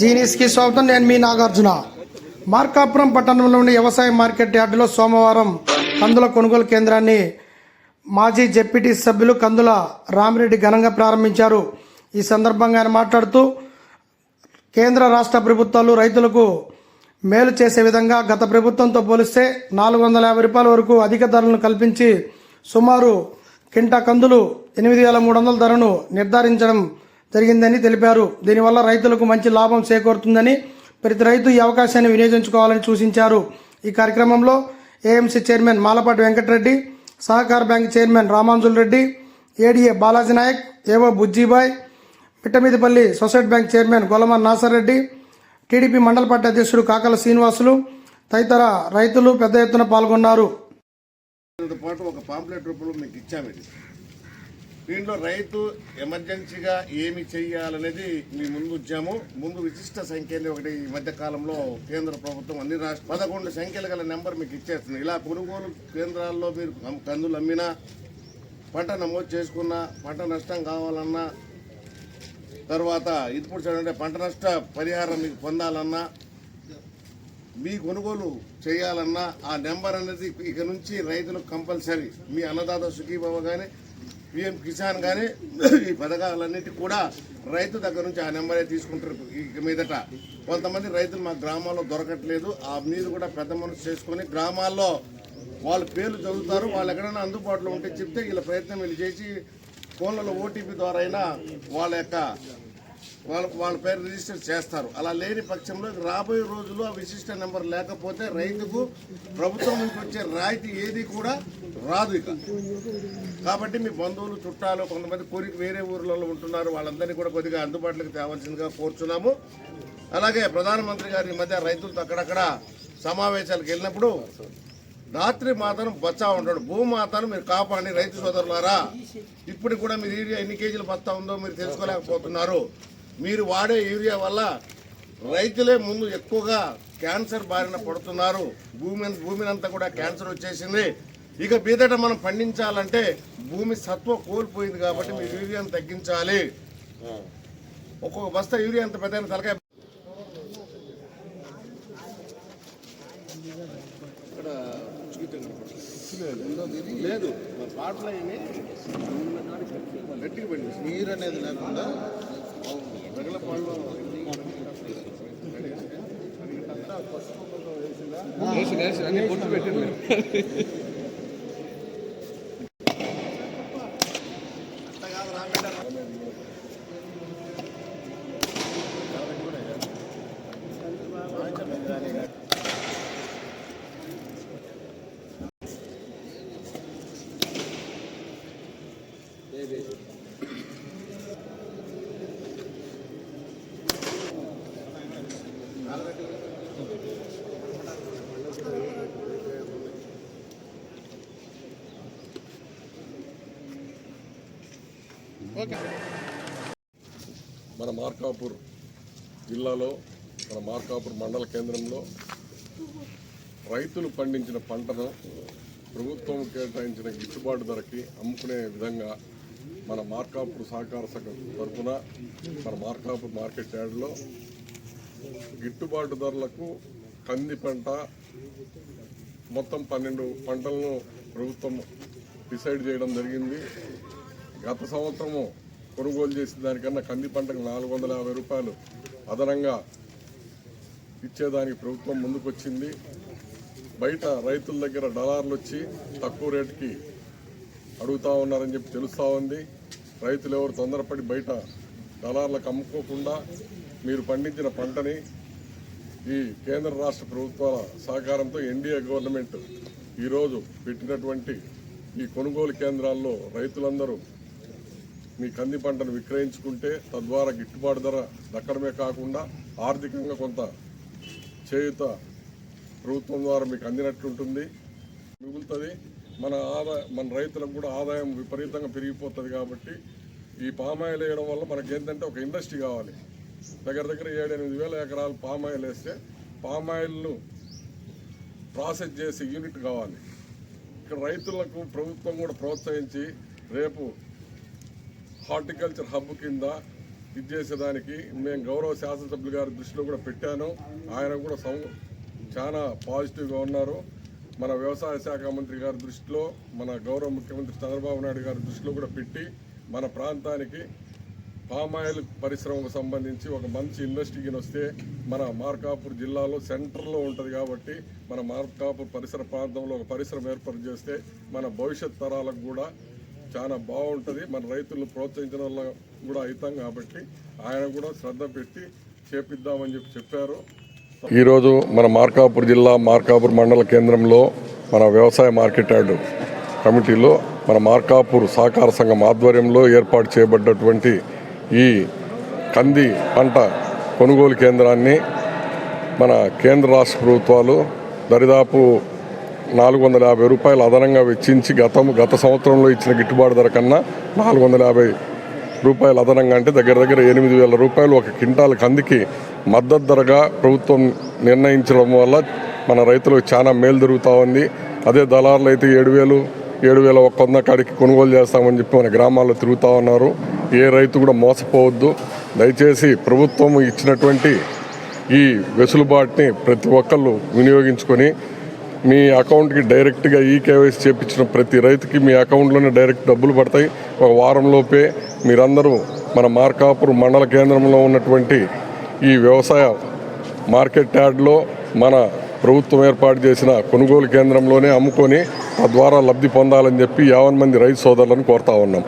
జీనిస్కి స్వాగతం. నేను మీ నాగార్జున. మార్కాపురం పట్టణంలోని వ్యవసాయ మార్కెట్ యార్డులో సోమవారం కందుల కొనుగోలు కేంద్రాన్ని మాజీ జెడ్పీటీ సభ్యులు కందుల రామిరెడ్డి ఘనంగా ప్రారంభించారు. ఈ సందర్భంగా ఆయన మాట్లాడుతూ కేంద్ర రాష్ట్ర ప్రభుత్వాలు రైతులకు మేలు చేసే విధంగా గత ప్రభుత్వంతో పోలిస్తే 450 రూపాయల వరకు అధిక ధరలను కల్పించి సుమారు కింటా కందులు 8,300 ధరను నిర్ధారించడం జరిగిందని తెలిపారు. దీనివల్ల రైతులకు మంచి లాభం చేకూరుతుందని, ప్రతి రైతు ఈ అవకాశాన్ని వినియోగించుకోవాలని సూచించారు. ఈ కార్యక్రమంలో ఏఎంసీ చైర్మన్ మాలపాటి వెంకటరెడ్డి, సహకార bank chairman Ramanjul Reddy, ADA Balaji Naik, AO Bujjibai, Pittamidipalli society bank chairman Golaman Nasar Reddy, TDP మండల పార్టీ అధ్యక్షుడు కాకల శ్రీనివాసులు తదితర రైతులు పెద్ద ఎత్తున పాల్గొన్నారు. ఒక పాంప్లెట్ రూపంలో మీకు ఇచ్చామండి. దీంట్లో రైతు ఎమర్జెన్సీగా ఏమి చెయ్యాలనేది మీ ముందు ఉంచాము. ముందు విశిష్ట సంఖ్యని ఒకటి ఈ మధ్య కాలంలో కేంద్ర ప్రభుత్వం అన్ని 11 సంఖ్యలు గల నెంబర్ మీకు ఇచ్చేస్తుంది. ఇలా కొనుగోలు కేంద్రాల్లో మీరు కందులు అమ్మినా, పంట నమోదు చేసుకున్నా, పంట నష్టం కావాలన్నా, తర్వాత ఇప్పుడు చూడండి పంట నష్ట పరిహారం మీకు పొందాలన్నా, మీ కొనుగోలు చేయాలన్నా ఆ నెంబర్ అనేది ఇక నుంచి రైతులకు కంపల్సరీ. మీ అన్నదాత సుఖీభవ కానీ, పిఎం కిసాన్ కానీ ఈ పథకాలన్నిటి కూడా రైతు దగ్గర నుంచి ఆ నెంబరే తీసుకుంటారు. ఇక మీదట కొంతమంది రైతులు మా గ్రామాల్లో దొరకట్లేదు, ఆ మీద కూడా పెద్ద మనసు చేసుకొని గ్రామాల్లో వాళ్ళ పేర్లు చదువుతారు. వాళ్ళు ఎక్కడైనా అందుబాటులో ఉంటే చెప్తే వీళ్ళ ప్రయత్నం వీళ్ళు చేసి ఫోన్లలో ఓటీపీ ద్వారా అయినా వాళ్ళ పేరు రిజిస్టర్ చేస్తారు. అలా లేని పక్షంలో రాబోయే రోజుల్లో ఆ విశిష్ట నెంబర్ లేకపోతే రైతుకు ప్రభుత్వం నుంచి వచ్చే రాయితీ ఏది కూడా రాదు ఇక. కాబట్టి మీ బంధువులు, చుట్టాలు, కొంతమంది కోరిక వేరే ఊర్లలో ఉంటున్నారు, వాళ్ళందరినీ కూడా కొద్దిగా అందుబాటులోకి తేవాల్సిందిగా కోరుచున్నాము. అలాగే ప్రధానమంత్రి గారు ఈ మధ్య రైతులతో అక్కడక్కడ సమావేశాలకు వెళ్ళినప్పుడు రాత్రి మాత్రం బచ్చా ఉంటాడు, భూమాతను మీరు కాపాడి రైతు సోదరులారా, ఇప్పుడు కూడా మీరు యూరియా ఎన్ని కేజీలు బస్తా ఉందో మీరు తెలుసుకోలేకపోతున్నారు. మీరు వాడే యూరియా వల్ల రైతులే ముందు ఎక్కువగా క్యాన్సర్ బారిన పడుతున్నారు. భూమినంతా కూడా క్యాన్సర్ వచ్చేసింది. ఇక మీదట మనం పండించాలంటే భూమి సత్వ కోల్పోయింది. కాబట్టి మీరు యూరియాను తగ్గించాలి. ఒక్కొక్క బస్తా యూరియా అంత పెద్ద తలకాయ లేదు, పాటలు గట్టిగా పండి నీరు అనేది లేకుండా రగల పళ్ళు అన్ని పొట్టు పెట్టింది. మన మార్కాపూర్ జిల్లాలో, మన మార్కాపూర్ మండల కేంద్రంలో రైతులు పండించిన పంటను ప్రభుత్వం కేటాయించిన గిట్టుబాటు ధరకి అమ్ముకునే విధంగా మన మార్కాపూర్ సహకార సంఘం తరఫున మన మార్కాపూర్ మార్కెట్ యార్డులో గిట్టుబాటు ధరలకు కంది పంట మొత్తం 12 పంటలను ప్రభుత్వం డిసైడ్ చేయడం జరిగింది. గత సంవత్సరము కొనుగోలు చేసిన దానికన్నా కంది పంటకు 450 రూపాయలు అదనంగా ఇచ్చేదానికి ప్రభుత్వం ముందుకొచ్చింది. బయట రైతుల దగ్గర డలార్లు వచ్చి తక్కువ రేటుకి అడుగుతూ ఉన్నారని చెప్పి తెలుస్తూ ఉంది. రైతులు ఎవరు తొందరపడి బయట డలార్లకు అమ్ముకోకుండా మీరు పండించిన పంటని ఈ కేంద్ర రాష్ట్ర ప్రభుత్వాల సహకారంతో ఎన్డీఏ గవర్నమెంట్ ఈరోజు పెట్టినటువంటి ఈ కొనుగోలు కేంద్రాల్లో రైతులందరూ మీ కంది పంటను విక్రయించుకుంటే తద్వారా గిట్టుబాటు ధర దక్కడమే కాకుండా ఆర్థికంగా కొంత చేయూత ప్రభుత్వం ద్వారా మీకు అందినట్లుంటుంది, మిగులుతుంది. మన రైతులకు కూడా ఆదాయం విపరీతంగా పెరిగిపోతుంది. కాబట్టి ఈ పామాయిల్ వేయడం వల్ల మనకేంటంటే ఒక ఇండస్ట్రీ కావాలి. దగ్గర 7-8 వేల ఎకరాలు పామాయిల్ వేస్తే పామాయిల్ను ప్రాసెస్ చేసే యూనిట్ కావాలి. ఇక్కడ రైతులకు ప్రభుత్వం కూడా ప్రోత్సహించి రేపు హార్టికల్చర్ హబ్ కింద ఇది చేసేదానికి మేము గౌరవ శాసనసభ్యులు గారి దృష్టిలో కూడా పెట్టాను. ఆయన కూడా చాలా పాజిటివ్గా ఉన్నారు. మన వ్యవసాయ శాఖ మంత్రి గారి దృష్టిలో, మన గౌరవ ముఖ్యమంత్రి చంద్రబాబు నాయుడు గారి దృష్టిలో కూడా పెట్టి మన ప్రాంతానికి పామాయిల్ పరిశ్రమకు సంబంధించి ఒక మంచి ఇండస్ట్రీకి వస్తే మన మార్కాపూర్ జిల్లాలో సెంటర్లో ఉంటుంది కాబట్టి మన మార్కాపూర్ పరిసర ప్రాంతంలో ఒక పరిశ్రమ ఏర్పాటు చేస్తే మన భవిష్యత్ తరాలకు కూడా చాలా బాగుంటుంది. మన రైతులను ప్రోత్సహించడం వల్ల కూడా అవుతాం కాబట్టి ఆయన కూడా శ్రద్ధ పెట్టి చేపిద్దామని చెప్పారు. ఈరోజు మన మార్కాపూర్ జిల్లా మార్కాపూర్ మండల కేంద్రంలో మన వ్యవసాయ మార్కెట్ యార్డు కమిటీలో మన మార్కాపూర్ సహకార సంఘం ఆధ్వర్యంలో ఏర్పాటు చేయబడ్డటువంటి ఈ కంది పంట కొనుగోలు కేంద్రాన్ని మన కేంద్ర రాష్ట్ర ప్రభుత్వాలు దరిదాపు 450 రూపాయలు అదనంగా వెచ్చించి గత సంవత్సరంలో ఇచ్చిన గిట్టుబాటు ధర కన్నా 450 రూపాయలు అదనంగా అంటే దగ్గర 8,000 రూపాయలు ఒక క్వింటాల్ కందికి మద్దతు ధరగా ప్రభుత్వం నిర్ణయించడం వల్ల మన రైతులకు చాలా మేలు జరుగుతూ ఉంది. అదే దళారులు అయితే 7,100 కాడికి కొనుగోలు చేస్తామని చెప్పి మన గ్రామాల్లో తిరుగుతూ ఉన్నారు. ఏ రైతు కూడా మోసపోవద్దు. దయచేసి ప్రభుత్వం ఇచ్చినటువంటి ఈ వెసులుబాటుని ప్రతి ఒక్కళ్ళు వినియోగించుకొని మీ అకౌంట్కి డైరెక్ట్గా కేవైసీ చేయించిన ప్రతి రైతుకి మీ అకౌంట్లోనే డైరెక్ట్ డబ్బులు పడతాయి. ఒక వారంలోపే మీరందరూ మన మార్కాపూర్ మండల కేంద్రంలో ఉన్నటువంటి ఈ వ్యవసాయ మార్కెట్ యార్డ్లో మన ప్రభుత్వం ఏర్పాటు చేసిన కొనుగోలు కేంద్రంలోనే అమ్ముకొని తద్వారా లబ్ధి పొందాలని చెప్పి 50 మంది రైతు సోదరులను కోరుతా ఉన్నాం.